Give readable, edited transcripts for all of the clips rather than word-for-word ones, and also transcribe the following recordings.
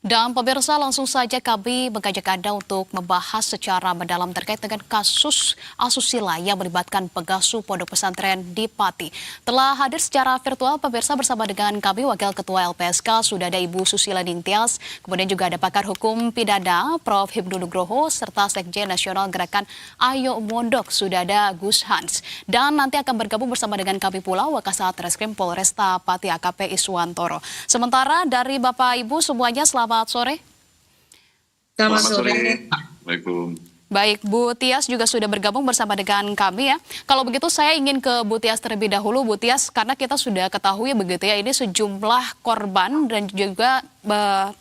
Dan pemirsa, langsung saja kami mengajak Anda untuk membahas secara mendalam terkait dengan kasus asusila yang melibatkan pengasuh pondok pesantren di Pati. Telah hadir secara virtual pemirsa bersama dengan kami Wakil Ketua LPSK sudah ada Ibu Susila Ningtyas, kemudian juga ada pakar hukum pidana Prof. Hibnu Nugroho serta Sekjen Nasional Gerakan Ayo Mondok sudah ada Gus Hans. Dan nanti akan bergabung bersama dengan kami pula Wakasat Reskrim Polresta Pati AKP Iswantoro. Sementara dari Bapak Ibu semuanya selamat sore. Selamat sore. Assalamualaikum. Baik, Bu Tias juga sudah bergabung bersama dengan kami ya. Kalau begitu saya ingin ke Bu Tias terlebih dahulu, Bu Tias, karena kita sudah ketahui begitu ya, ini sejumlah korban dan juga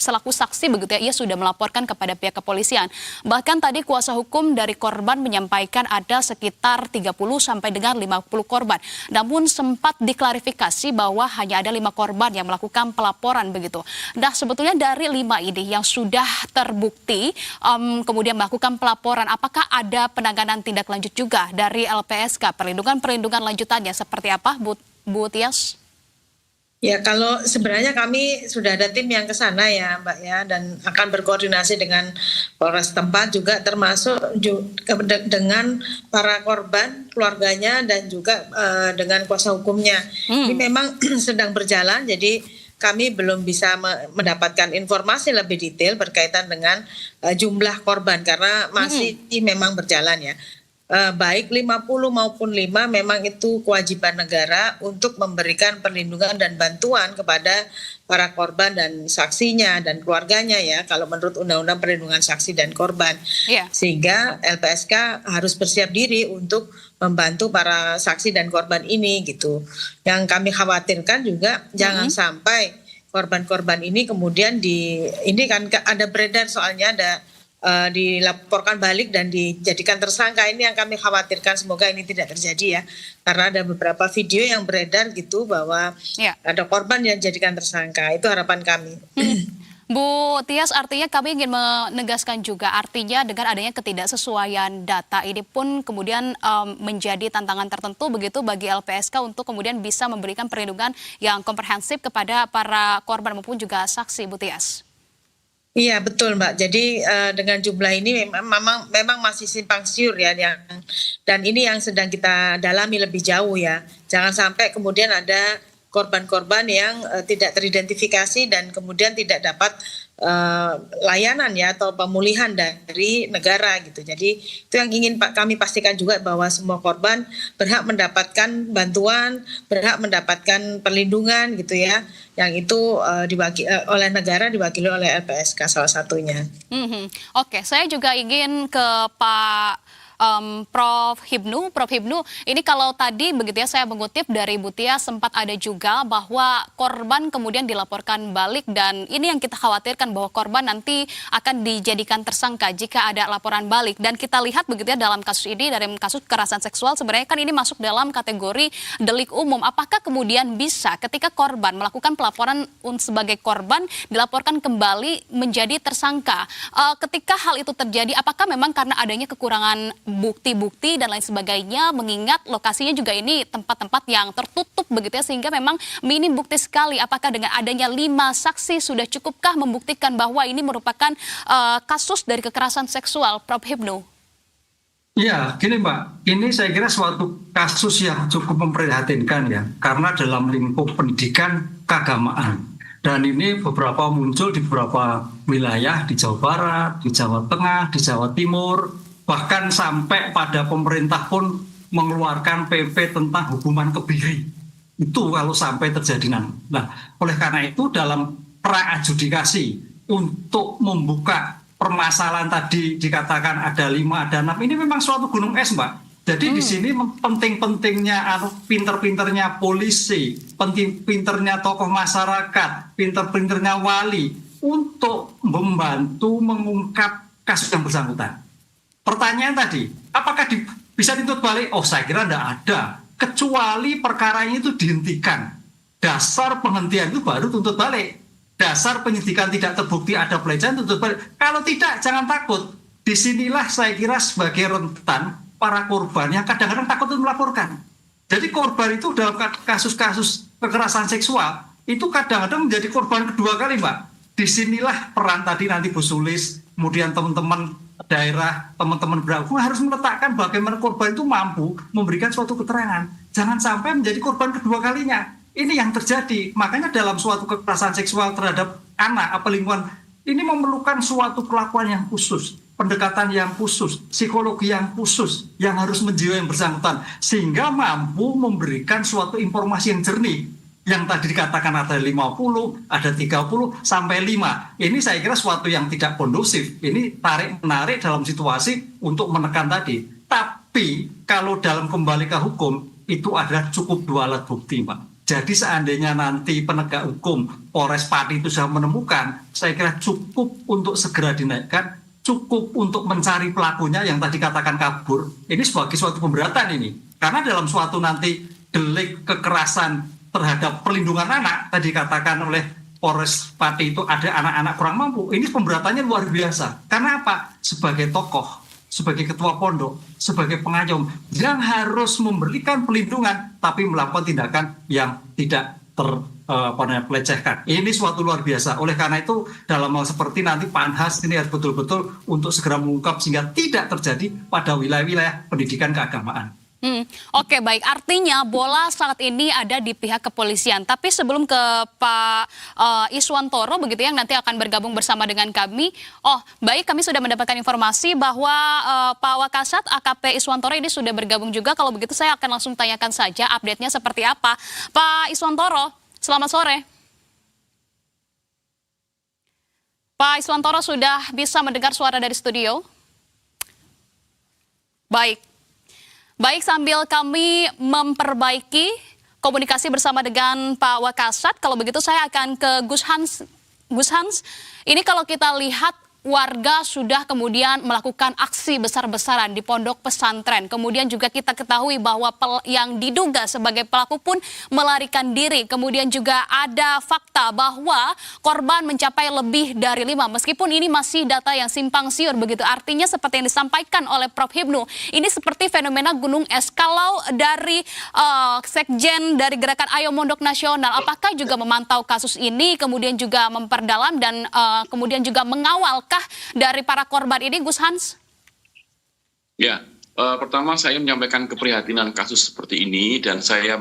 selaku saksi begitu ya, ia sudah melaporkan kepada pihak kepolisian. Bahkan tadi kuasa hukum dari korban menyampaikan ada sekitar 30 sampai dengan 50 korban. Namun sempat diklarifikasi bahwa hanya ada 5 korban yang melakukan pelaporan begitu. Nah, sebetulnya dari 5 ini yang sudah terbukti kemudian melakukan pelaporan, apakah ada penanganan tindak lanjut juga dari LPSK? Perlindungan lanjutannya seperti apa, Bu Tias? Ya, kalau sebenarnya kami sudah ada tim yang ke sana ya Mbak ya, dan akan berkoordinasi dengan Polres tempat juga termasuk dengan para korban, keluarganya dan juga dengan kuasa hukumnya. Ini memang sedang berjalan, jadi kami belum bisa mendapatkan informasi lebih detail berkaitan dengan jumlah korban karena masih memang berjalan ya. Baik 50 maupun 5 memang itu kewajiban negara untuk memberikan perlindungan dan bantuan kepada para korban dan saksinya dan keluarganya ya, kalau menurut Undang-Undang Perlindungan Saksi dan Korban. Sehingga LPSK harus bersiap diri untuk membantu para saksi dan korban ini gitu. Yang kami khawatirkan juga jangan sampai korban-korban ini kemudian ini kan ada beredar soalnya dilaporkan balik dan dijadikan tersangka. Ini yang kami khawatirkan, semoga ini tidak terjadi ya, karena ada beberapa video yang beredar gitu bahwa ada korban yang dijadikan tersangka. Itu harapan kami. Bu Tias, artinya kami ingin menegaskan juga, artinya dengan adanya ketidaksesuaian data ini pun kemudian menjadi tantangan tertentu begitu bagi LPSK untuk kemudian bisa memberikan perlindungan yang komprehensif kepada para korban maupun juga saksi, Bu Tias. Iya betul Mbak. Jadi dengan jumlah ini memang masih simpang siur ya, dan ini yang sedang kita dalami lebih jauh ya. Jangan sampai kemudian ada korban-korban yang tidak teridentifikasi dan kemudian tidak dapat layanan ya atau pemulihan dari negara gitu. Jadi itu yang ingin kami pastikan juga, bahwa semua korban berhak mendapatkan bantuan, berhak mendapatkan perlindungan gitu ya. Yang itu oleh negara, diwakili oleh LPSK salah satunya. Oke, saya juga ingin ke Pak Prof. Hibnu. Prof. Hibnu, ini kalau tadi begitu ya saya mengutip dari Bu Tia, sempat ada juga bahwa korban kemudian dilaporkan balik, dan ini yang kita khawatirkan bahwa korban nanti akan dijadikan tersangka jika ada laporan balik. Dan kita lihat begitu ya dalam kasus ini, dari kasus kekerasan seksual sebenarnya kan ini masuk dalam kategori delik umum. Apakah kemudian bisa ketika korban melakukan pelaporan sebagai korban dilaporkan kembali menjadi tersangka? Ketika hal itu terjadi, apakah memang karena adanya kekurangan bukti-bukti dan lain sebagainya, mengingat lokasinya juga ini tempat-tempat yang tertutup begitu ya, sehingga memang minim bukti sekali. Apakah dengan adanya 5 saksi sudah cukupkah membuktikan bahwa ini merupakan kasus dari kekerasan seksual, Prof. Hibnu? Ya, gini Mbak, ini saya kira suatu kasus yang cukup memprihatinkan ya, karena dalam lingkup pendidikan keagamaan. Dan ini beberapa muncul di beberapa wilayah di Jawa Barat, di Jawa Tengah, di Jawa Timur, bahkan sampai pada pemerintah pun mengeluarkan PP tentang hukuman kebiri. Itu kalau sampai terjadi. Nah, oleh karena itu dalam pra-adjudikasi untuk membuka permasalahan tadi dikatakan ada 5, ada 6, ini memang suatu gunung es Mbak. Jadi di sini penting-pentingnya pinter-pinternya polisi, pinter-pinternya tokoh masyarakat, pinter-pinternya wali untuk membantu mengungkap kasus yang bersangkutan. Pertanyaan tadi, apakah bisa dituntut balik? Oh, saya kira tidak ada. Kecuali perkaranya itu dihentikan. Dasar penghentian itu baru tuntut balik. Dasar penyidikan tidak terbukti ada pelecehan, tuntut balik. Kalau tidak, jangan takut. Disinilah saya kira sebagai rentan para korban yang kadang-kadang takut untuk melaporkan. Jadi korban itu dalam kasus-kasus kekerasan seksual, itu kadang-kadang menjadi korban kedua kali Mbak. disinilah peran tadi nanti Bu Sulis, kemudian teman-teman daerah, teman-teman berhukum harus meletakkan bagaimana korban itu mampu memberikan suatu keterangan. Jangan sampai menjadi korban kedua kalinya. Ini yang terjadi. Makanya dalam suatu kekerasan seksual terhadap anak, apa lingkungan, ini memerlukan suatu perlakuan yang khusus, pendekatan yang khusus, psikologi yang khusus, yang harus menjiwai yang bersangkutan, sehingga mampu memberikan suatu informasi yang jernih. Yang tadi dikatakan ada 50, ada 30, sampai 5. Ini saya kira suatu yang tidak kondusif. Ini tarik-menarik dalam situasi untuk menekan tadi. Tapi kalau dalam kembali ke hukum, itu adalah cukup 2 alat bukti, Pak. Jadi seandainya nanti penegak hukum, Polres Pati itu sudah menemukan, saya kira cukup untuk segera dinaikkan, cukup untuk mencari pelakunya yang tadi katakan kabur. Ini sebagai suatu pemberatan ini. Karena dalam suatu nanti delik kekerasan terhadap perlindungan anak, tadi katakan oleh Polres Pati itu ada anak-anak kurang mampu. Ini pemberatannya luar biasa. Karena apa? Sebagai tokoh, sebagai ketua pondok, sebagai pengayom yang harus memberikan perlindungan, tapi melakukan tindakan yang tidak terpelecehkan. Ini suatu luar biasa. Oleh karena itu, dalam hal seperti nanti Pak Anhas ini harus betul-betul untuk segera mengungkap sehingga tidak terjadi pada wilayah-wilayah pendidikan keagamaan. Oke, baik. Artinya bola saat ini ada di pihak kepolisian. Tapi sebelum ke Pak Iswantoro begitu yang nanti akan bergabung bersama dengan kami. Oh, baik, kami sudah mendapatkan informasi bahwa Pak Wakasat AKP Iswantoro ini sudah bergabung juga. Kalau begitu saya akan langsung tanyakan saja update-nya seperti apa. Pak Iswantoro, selamat sore. Pak Iswantoro sudah bisa mendengar suara dari studio? Baik. Baik, sambil kami memperbaiki komunikasi bersama dengan Pak Wakasat, kalau begitu saya akan ke Gus Hans. Gus Hans, ini kalau kita lihat warga sudah kemudian melakukan aksi besar-besaran di pondok pesantren. Kemudian juga kita ketahui bahwa yang diduga sebagai pelaku pun melarikan diri. Kemudian juga ada fakta bahwa korban mencapai lebih dari 5. Meskipun ini masih data yang simpang siur begitu. Artinya seperti yang disampaikan oleh Prof. Hibnu, ini seperti fenomena gunung es. Kalau dari Sekjen dari Gerakan Ayo Mondok Nasional, apakah juga memantau kasus ini, kemudian juga memperdalam dan kemudian juga mengawal dari para korban ini, Gus Hans? Ya, pertama saya menyampaikan keprihatinan kasus seperti ini dan saya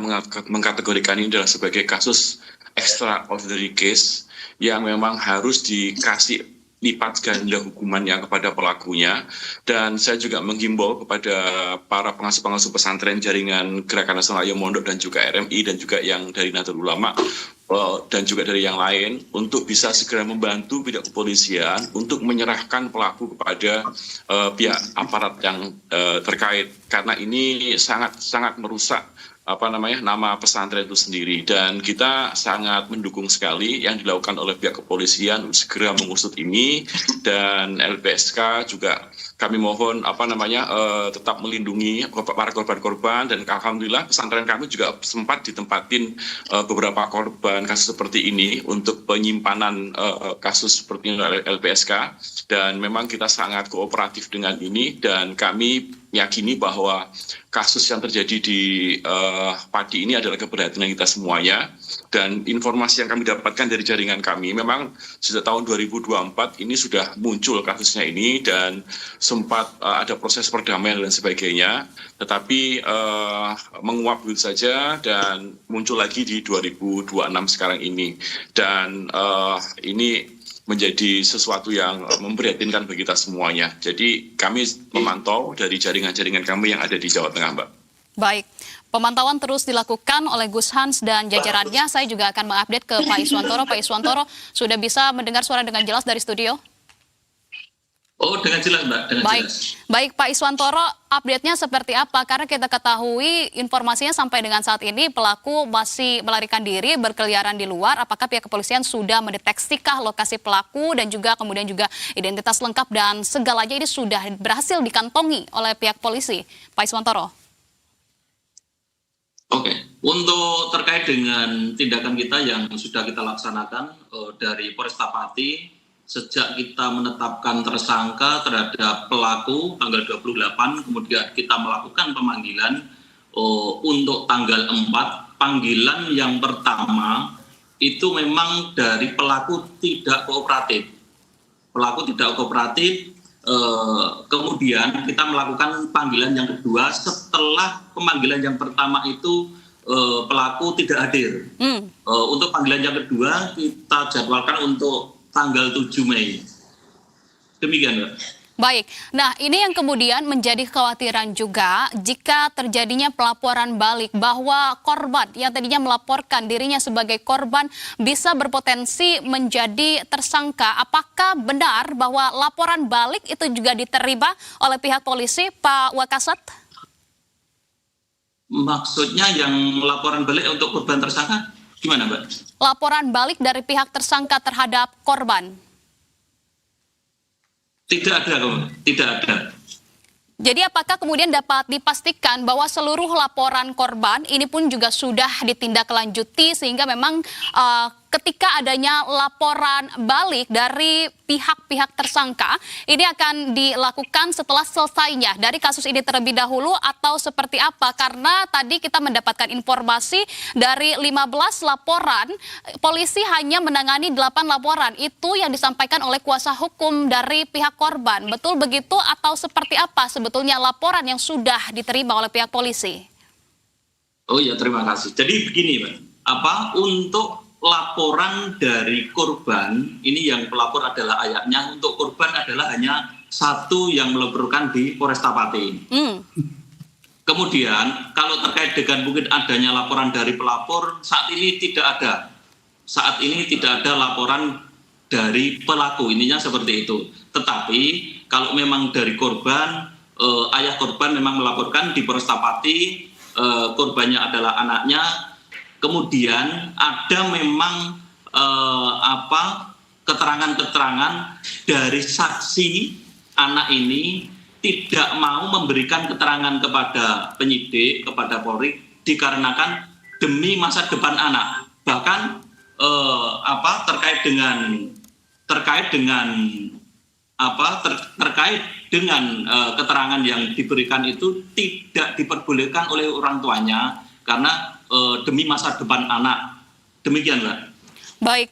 mengkategorikan ini adalah sebagai kasus extraordinary case yang memang harus dikasih lipat ganda hukumannya kepada pelakunya. Dan saya juga menghimbau kepada para pengasuh-pengasuh pesantren jaringan Gerakan Nasional Ayo Mondok dan juga RMI dan juga yang dari Nahdlatul Ulama dan juga dari yang lain untuk bisa segera membantu pihak kepolisian untuk menyerahkan pelaku kepada pihak aparat yang terkait, karena ini sangat merusak nama pesantren itu sendiri. Dan kita sangat mendukung sekali yang dilakukan oleh pihak kepolisian segera mengusut ini, dan LPSK juga kami mohon tetap melindungi para korban-korban. Dan alhamdulillah pesantren kami juga sempat ditempatin beberapa korban kasus seperti ini untuk penyimpanan kasus seperti ini oleh LPSK, dan memang kita sangat kooperatif dengan ini, dan kami yakini bahwa kasus yang terjadi di Pati ini adalah keprihatinan kita semuanya. Dan informasi yang kami dapatkan dari jaringan kami, memang sejak tahun 2024 ini sudah muncul kasusnya ini dan sempat ada proses perdamaian dan sebagainya, tetapi menguap begitu saja dan muncul lagi di 2026 sekarang ini. Dan ini menjadi sesuatu yang memprihatinkan bagi kita semuanya. Jadi kami memantau dari jaringan-jaringan kami yang ada di Jawa Tengah, Mbak. Baik, pemantauan terus dilakukan oleh Gus Hans dan jajarannya. Saya juga akan mengupdate ke Pak Iswantoro. Pak Iswantoro, sudah bisa mendengar suara dengan jelas dari studio? Oh, dengan jelas, Mbak. Dengan baik, jelas. Baik, Pak Iswantoro, update-nya seperti apa? Karena kita ketahui informasinya sampai dengan saat ini pelaku masih melarikan diri, berkeliaran di luar. Apakah pihak kepolisian sudah mendeksikah lokasi pelaku dan juga kemudian juga identitas lengkap dan segalanya ini sudah berhasil dikantongi oleh pihak polisi? Pak Iswantoro. Oke, untuk terkait dengan tindakan kita yang sudah kita laksanakan dari Polresta Pati, sejak kita menetapkan tersangka terhadap pelaku tanggal 28, kemudian kita melakukan pemanggilan untuk tanggal 4. Panggilan yang pertama itu memang dari pelaku tidak kooperatif. Pelaku tidak kooperatif, kemudian kita melakukan panggilan yang kedua setelah pemanggilan yang pertama itu pelaku tidak hadir. Untuk panggilan yang kedua kita jadwalkan untuk tanggal 7 Mei. Demikian, Mbak. Baik, nah ini yang kemudian menjadi kekhawatiran juga jika terjadinya pelaporan balik bahwa korban yang tadinya melaporkan dirinya sebagai korban bisa berpotensi menjadi tersangka. Apakah benar bahwa laporan balik itu juga diterima oleh pihak polisi, Pak Wakasat? Maksudnya yang laporan balik untuk korban tersangka gimana, Mbak? Laporan balik dari pihak tersangka terhadap korban. Tidak ada. Jadi apakah kemudian dapat dipastikan bahwa seluruh laporan korban ini pun juga sudah ditindaklanjuti sehingga memang ketika adanya laporan balik dari pihak-pihak tersangka ini akan dilakukan setelah selesainya dari kasus ini terlebih dahulu atau seperti apa? Karena tadi kita mendapatkan informasi dari 15 laporan, polisi hanya menangani 8 laporan. Itu yang disampaikan oleh kuasa hukum dari pihak korban. Betul begitu atau seperti apa sebetulnya laporan yang sudah diterima oleh pihak polisi? Oh ya, terima kasih. Jadi begini, Mbak. Untuk laporan dari korban, ini yang pelapor adalah ayahnya, untuk korban adalah hanya satu yang melaporkan di Polresta Pati. Kemudian kalau terkait dengan mungkin adanya laporan dari pelapor, saat ini tidak ada. Saat ini tidak ada laporan dari pelaku, ininya seperti itu. Tetapi kalau memang dari korban, ayah korban memang melaporkan di Polresta Pati, korbannya adalah anaknya. Kemudian ada memang keterangan-keterangan dari saksi anak ini tidak mau memberikan keterangan kepada penyidik, kepada Polri dikarenakan demi masa depan anak. Bahkan terkait dengan keterangan yang diberikan itu tidak diperbolehkan oleh orang tuanya karena demi masa depan anak. Demikian, Mbak. Baik,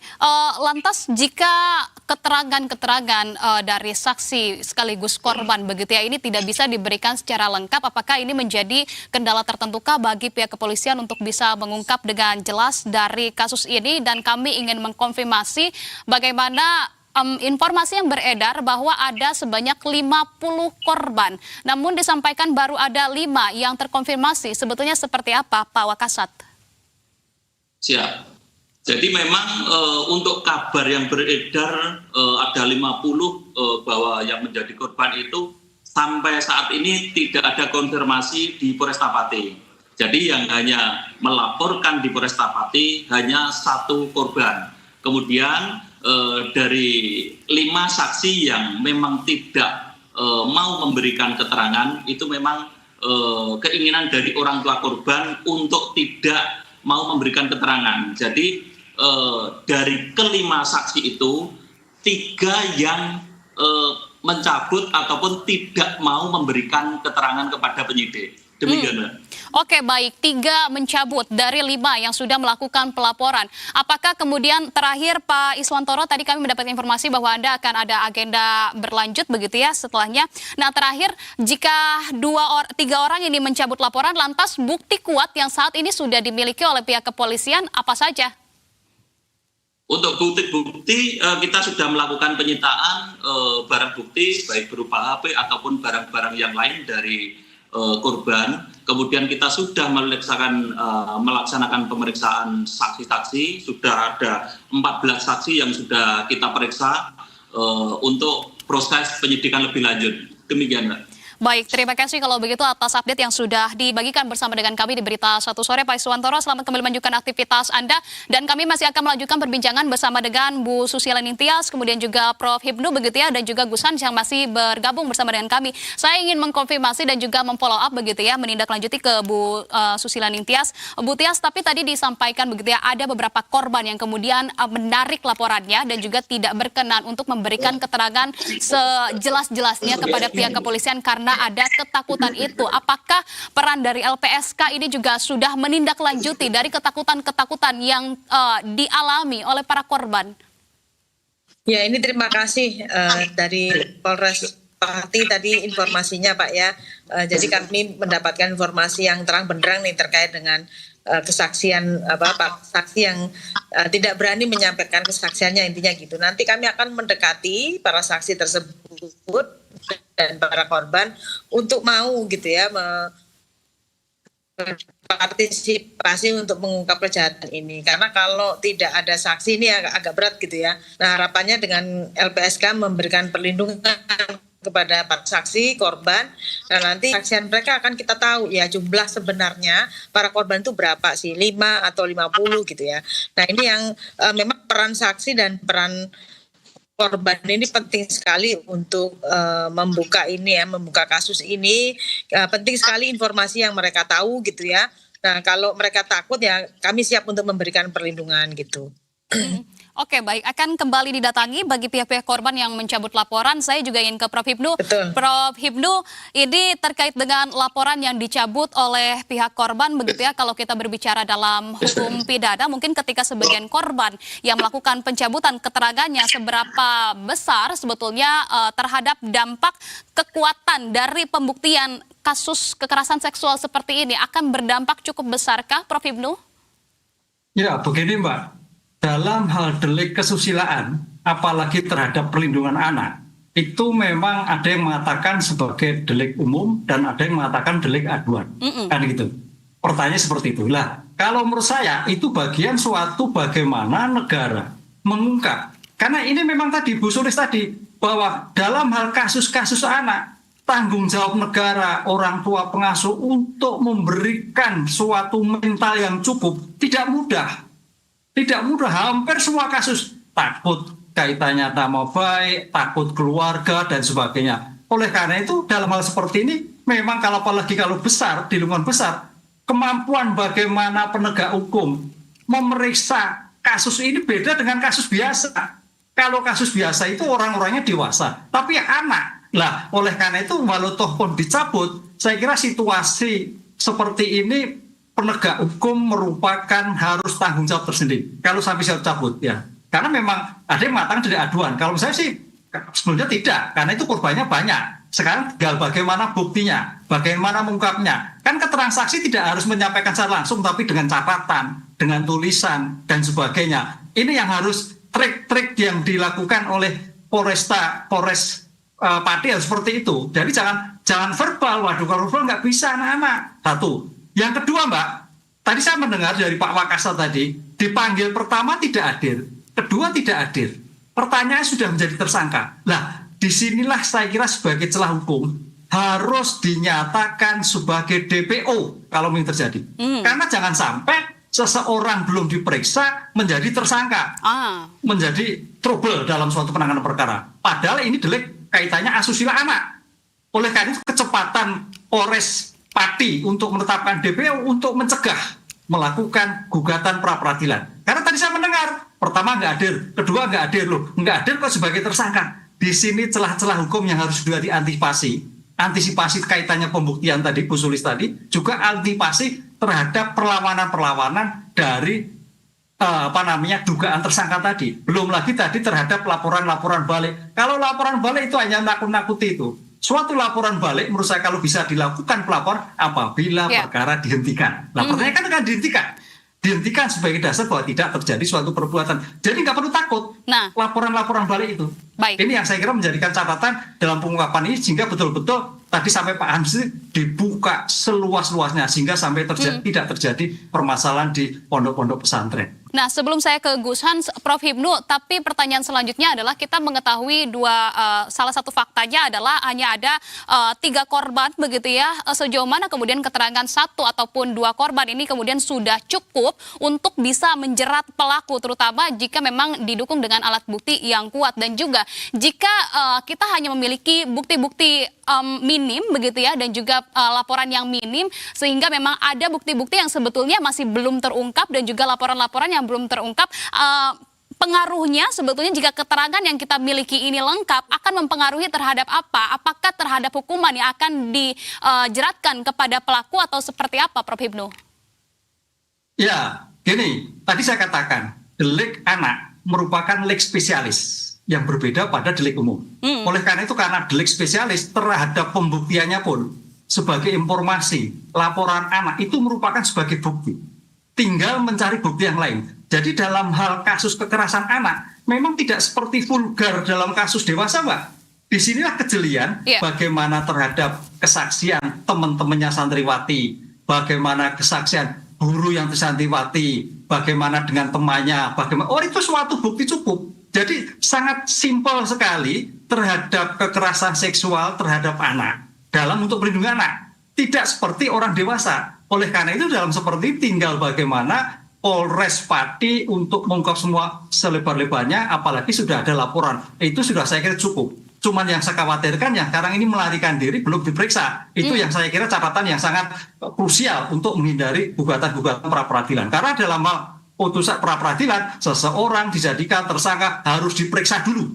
lantas jika keterangan-keterangan dari saksi sekaligus korban begitu ya ini tidak bisa diberikan secara lengkap, apakah ini menjadi kendala tertentukah bagi pihak kepolisian untuk bisa mengungkap dengan jelas dari kasus ini? Dan kami ingin mengkonfirmasi bagaimana informasi yang beredar bahwa ada sebanyak 50 korban. Namun disampaikan baru ada 5 yang terkonfirmasi. Sebetulnya seperti apa, Pak Wakasat? Siap. Jadi memang untuk kabar yang beredar ada 50 bahwa yang menjadi korban itu sampai saat ini tidak ada konfirmasi di Polresta Pati. Jadi yang hanya melaporkan di Polresta Pati hanya 1 korban. Kemudian dari 5 saksi yang memang tidak mau memberikan keterangan itu memang keinginan dari orang tua korban untuk tidak mau memberikan keterangan. Jadi dari ke-5 saksi itu 3 yang mencabut ataupun tidak mau memberikan keterangan kepada penyidik. Demikian, Mbak. Oke, baik. 3 mencabut dari 5 yang sudah melakukan pelaporan. Apakah kemudian terakhir Pak Iswantoro, tadi kami mendapat informasi bahwa Anda akan ada agenda berlanjut begitu ya setelahnya. Nah, terakhir jika 3 orang ini mencabut laporan, lantas bukti kuat yang saat ini sudah dimiliki oleh pihak kepolisian apa saja? Untuk bukti-bukti kita sudah melakukan penyitaan barang bukti baik berupa HP ataupun barang-barang yang lain dari korban. Kemudian kita sudah melaksanakan pemeriksaan saksi-saksi, sudah ada 14 saksi yang sudah kita periksa untuk proses penyidikan lebih lanjut. Demikian, Mbak. Baik, terima kasih kalau begitu atas update yang sudah dibagikan bersama dengan kami di Berita Satu Sore. Pak Iswantoro, selamat kembali melanjutkan aktivitas Anda. Dan kami masih akan melanjutkan perbincangan bersama dengan Bu Susiela Ningtyas, kemudian juga Prof. Hibnu begitu ya, dan juga Gus Hans yang masih bergabung bersama dengan kami. Saya ingin mengkonfirmasi dan juga memfollow up begitu ya, menindaklanjuti ke Bu Susiela Ningtyas. Bu Tias, tapi tadi disampaikan begitu ya, ada beberapa korban yang kemudian menarik laporannya dan juga tidak berkenan untuk memberikan keterangan sejelas-jelasnya kepada pihak kepolisian karena karena ada ketakutan itu. Apakah peran dari LPSK ini juga sudah menindaklanjuti dari ketakutan-ketakutan yang dialami oleh para korban? Ya, ini terima kasih dari Polres Pati tadi informasinya Pak ya. Jadi kami mendapatkan informasi yang terang benderang nih terkait dengan kesaksian Pak saksi yang tidak berani menyampaikan kesaksiannya, intinya gitu. Nanti kami akan mendekati para saksi tersebut dan para korban untuk mau gitu ya partisipasi untuk mengungkap kejahatan ini, karena kalau tidak ada saksi ini agak berat gitu ya. Nah, harapannya dengan LPSK memberikan perlindungan kepada para saksi korban, dan nanti saksian mereka akan kita tahu ya jumlah sebenarnya para korban itu berapa sih, 5 atau 50 gitu ya. Nah, ini yang memang peran saksi dan peran korban ini penting sekali untuk membuka ini ya, membuka kasus ini. Penting sekali informasi yang mereka tahu gitu ya. Nah, kalau mereka takut ya kami siap untuk memberikan perlindungan gitu. Oke, baik. Akan kembali didatangi bagi pihak-pihak korban yang mencabut laporan. Saya juga ingin ke Prof. Hipnu. Betul. Prof. Hipnu, ini terkait dengan laporan yang dicabut oleh pihak korban, begitu ya, kalau kita berbicara dalam hukum pidana, mungkin ketika sebagian korban yang melakukan pencabutan keterangannya, seberapa besar sebetulnya terhadap dampak kekuatan dari pembuktian kasus kekerasan seksual seperti ini akan berdampak cukup besarkah, Prof. Hipnu? Ya, begini Mbak. Dalam hal delik kesusilaan, apalagi terhadap perlindungan anak, itu memang ada yang mengatakan sebagai delik umum dan ada yang mengatakan delik aduan. Kan gitu. Pertanyaan seperti itu. Lah, kalau menurut saya itu bagian suatu bagaimana negara mengungkap. Karena ini memang tadi Bu Sulis tadi, bahwa dalam hal kasus-kasus anak, tanggung jawab negara, orang tua pengasuh untuk memberikan suatu mental yang cukup tidak mudah. Tidak mudah, hampir semua kasus takut kaitannya nama baik, takut keluarga dan sebagainya. Oleh karena itu dalam hal seperti ini memang apalagi kalau besar, di lingkungan besar, kemampuan bagaimana penegak hukum memeriksa kasus ini beda dengan kasus biasa. Kalau kasus biasa itu orang-orangnya dewasa, tapi anak. Lah, oleh karena itu walau toh pun dicabut, saya kira situasi seperti ini penegak hukum merupakan harus tanggung jawab tersendiri. Kalau sampai saya cabut ya, karena memang ada yang mengatakan dari aduan. Kalau saya sih sebenarnya tidak, karena itu korbannya banyak. Sekarang tinggal bagaimana buktinya, bagaimana mengungkapnya. Kan keterangan saksi tidak harus menyampaikan secara langsung, tapi dengan catatan, dengan tulisan dan sebagainya. Ini yang harus trik-trik yang dilakukan oleh Polres Pati harus seperti itu. Jadi jangan verbal. Waduh, kalau verbal nggak bisa anak-anak. Satu. Yang kedua Mbak, tadi saya mendengar dari Pak Wakasa tadi, dipanggil pertama tidak hadir, kedua tidak hadir. Pertanyaan sudah menjadi tersangka. Nah, disinilah saya kira sebagai celah hukum harus dinyatakan sebagai DPO kalau ini terjadi. Karena jangan sampai seseorang belum diperiksa menjadi tersangka, menjadi trouble dalam suatu penanganan perkara. Padahal ini delik kaitannya asusila anak. Oleh karena itu kecepatan Polres Pati untuk menetapkan DPO untuk mencegah melakukan gugatan pra peradilan. Karena tadi saya mendengar, pertama nggak hadir, kedua nggak hadir loh, nggak hadir kok sebagai tersangka. Di sini celah-celah hukum yang harus juga diantisipasi. Antisipasi kaitannya pembuktian tadi, Bu Sulis tadi, juga antisipasi terhadap perlawanan-perlawanan dari dugaan tersangka tadi. Belum lagi tadi terhadap laporan-laporan balik. Kalau laporan balik itu hanya nakut-nakuti itu. Suatu laporan balik menurut saya kalau bisa dilakukan pelapor apabila perkara dihentikan. Nah, pertanyaan kan akan dihentikan sebagai dasar bahwa tidak terjadi suatu perbuatan. Jadi nggak perlu takut laporan-laporan balik itu. Baik. Ini yang saya kira menjadikan catatan dalam pengungkapan ini sehingga betul-betul tadi sampai Pak Hamsi dibuka seluas-luasnya sehingga sampai tidak terjadi permasalahan di pondok-pondok pesantren. Nah, sebelum saya ke Gus Hans, Prof. Hipnu, tapi pertanyaan selanjutnya adalah kita mengetahui salah satu faktanya adalah hanya ada 3 korban begitu ya. Sejauh mana kemudian keterangan 1 ataupun 2 korban ini kemudian sudah cukup untuk bisa menjerat pelaku, terutama jika memang didukung dengan alat bukti yang kuat, dan juga jika kita hanya memiliki bukti-bukti minim begitu ya, dan juga laporan yang minim, sehingga memang ada bukti-bukti yang sebetulnya masih belum terungkap dan juga laporan-laporan yang belum terungkap. pengaruhnya sebetulnya jika keterangan yang kita miliki ini lengkap akan mempengaruhi terhadap apa? Apakah terhadap hukuman yang akan dijeratkan kepada pelaku atau seperti apa, Prof. Hipnu? Ya, gini, tadi saya katakan, delik anak merupakan delik spesialis yang berbeda pada delik umum. Oleh karena itu, karena delik spesialis terhadap pembuktiannya pun sebagai informasi, laporan anak itu merupakan sebagai bukti. Tinggal mencari bukti yang lain. Jadi dalam hal kasus kekerasan anak, memang tidak seperti vulgar dalam kasus dewasa, Mbak. Disinilah kejelian bagaimana terhadap kesaksian teman-temannya santriwati, bagaimana kesaksian guru yang santriwati, bagaimana dengan temannya, bagaimana, itu suatu bukti cukup. Jadi sangat simpel sekali terhadap kekerasan seksual terhadap anak dalam untuk melindungi anak. Tidak seperti orang dewasa. Oleh karena itu dalam seperti tinggal bagaimana Polres Pati untuk mengungkap semua selebar-lebarnya, apalagi sudah ada laporan. Itu sudah saya kira cukup. Cuman yang saya khawatirkan yang sekarang ini melarikan diri belum diperiksa. Itu yang saya kira catatan yang sangat krusial untuk menghindari gugatan-gugatan pra-peradilan. Karena dalam hal putusan pra-peradilan, seseorang dijadikan tersangka harus diperiksa dulu.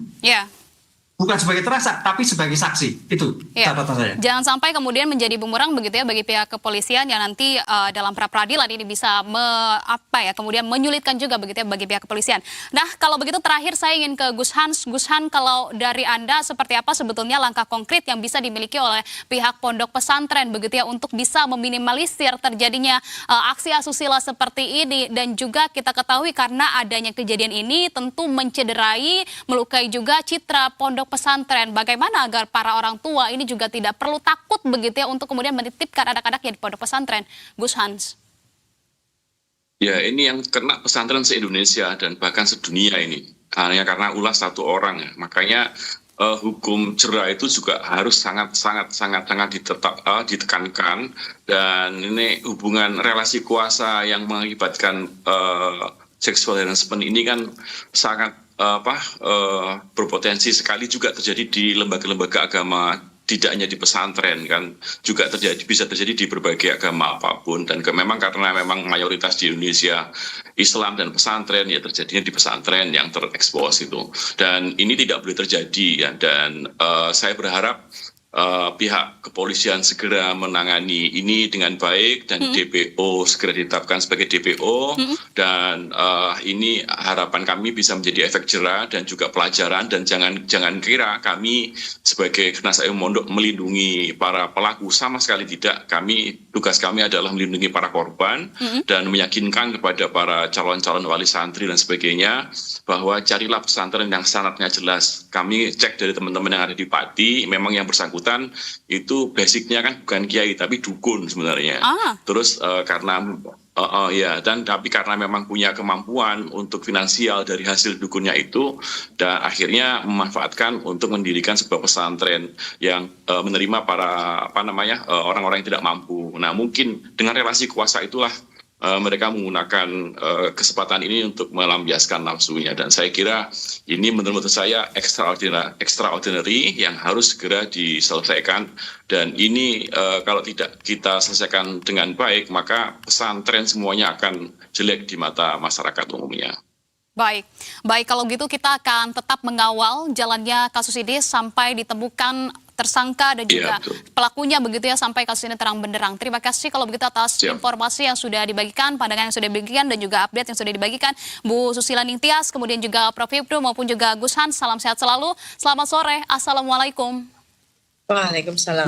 Bukan sebagai tersangka, tapi sebagai saksi. Itu catatan saya. Jangan sampai kemudian menjadi bumerang begitu ya bagi pihak kepolisian yang nanti dalam pra-peradilan ini bisa kemudian menyulitkan juga begitu ya bagi pihak kepolisian. Nah, kalau begitu terakhir saya ingin ke Gus Hans. Gus Hans, kalau dari Anda seperti apa sebetulnya langkah konkret yang bisa dimiliki oleh pihak pondok pesantren begitu ya untuk bisa meminimalisir terjadinya aksi asusila seperti ini, dan juga kita ketahui karena adanya kejadian ini tentu mencederai, melukai juga citra pondok pesantren. Bagaimana agar para orang tua ini juga tidak perlu takut begitu ya untuk kemudian menitipkan anak-anaknya di pondok pesantren, Gus Hans? Ya, ini yang kena pesantren se-Indonesia dan bahkan sedunia ini. Hanya karena ulah satu orang ya. Makanya hukum jera itu juga harus sangat ditekankan, dan ini hubungan relasi kuasa yang mengakibatkan seksual harassment ini kan sangat berpotensi sekali juga terjadi di lembaga-lembaga agama, tidak hanya di pesantren kan, juga bisa terjadi di berbagai agama apapun. Dan memang karena mayoritas di Indonesia Islam dan pesantren, ya terjadinya di pesantren yang terekspos itu. Dan ini tidak boleh terjadi ya. Dan saya berharap pihak kepolisian segera menangani ini dengan baik, dan DPO segera ditetapkan sebagai DPO, dan ini harapan kami bisa menjadi efek jera dan juga pelajaran. Dan jangan kira kami sebagai Knas Mondok melindungi para pelaku, sama sekali tidak. Tugas kami adalah melindungi para korban dan meyakinkan kepada para calon-calon wali santri dan sebagainya bahwa carilah pesantren yang sanadnya jelas. Kami cek dari teman-teman yang ada di Pati, memang yang bersangkutan itu basicnya kan bukan kiai tapi dukun sebenarnya. Terus tapi karena memang punya kemampuan untuk finansial dari hasil dukunnya itu, dan akhirnya memanfaatkan untuk mendirikan sebuah pesantren yang menerima para orang-orang yang tidak mampu. Nah, mungkin dengan relasi kuasa itulah mereka menggunakan kesempatan ini untuk melampiaskan nafsunya. Dan saya kira ini menurut saya extraordinary yang harus segera diselesaikan. Dan ini kalau tidak kita selesaikan dengan baik, maka pesantren semuanya akan jelek di mata masyarakat umumnya. Baik, kalau gitu kita akan tetap mengawal jalannya kasus ini sampai ditemukan tersangka dan juga pelakunya begitu ya, sampai kasus ini terang benderang. Terima kasih kalau begitu atas informasi yang sudah dibagikan, pandangan yang sudah dibagikan, dan juga update yang sudah dibagikan Bu Susila Ningtyas, kemudian juga Prof. Hipnu maupun juga Gus Hans. Salam sehat selalu. Selamat sore. Assalamualaikum. Waalaikumsalam.